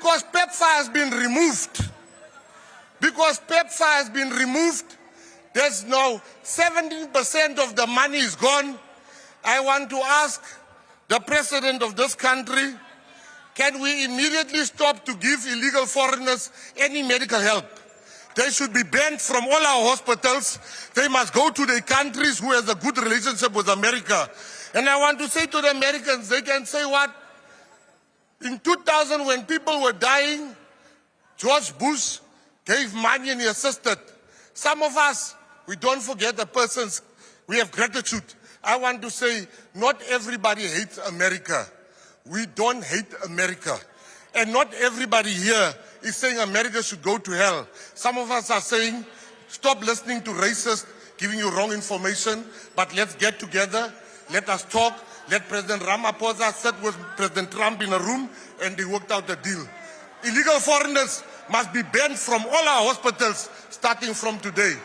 because PEPFAR has been removed. Because PEPFAR has been removed, there's now 17% of the money is gone. I want to ask the president of this country, can we immediately stop to give illegal foreigners any medical help? They should be banned from all our hospitals. They must go to their countries who has a good relationship with America. And I want to say to the Americans, they can say what? In 2000, when people were dying, George Bush gave money and he assisted. Some of us, we don't forget the persons, we have gratitude. I want to say, not everybody hates America. We don't hate America. And not everybody here is saying America should go to hell. Some of us are saying, stop listening to racists giving you wrong information, but let's get together, let us talk, let President Ramaphosa sit with President Trump in a room, and they worked out a deal. Illegal foreigners must be banned from all our hospitals starting from today.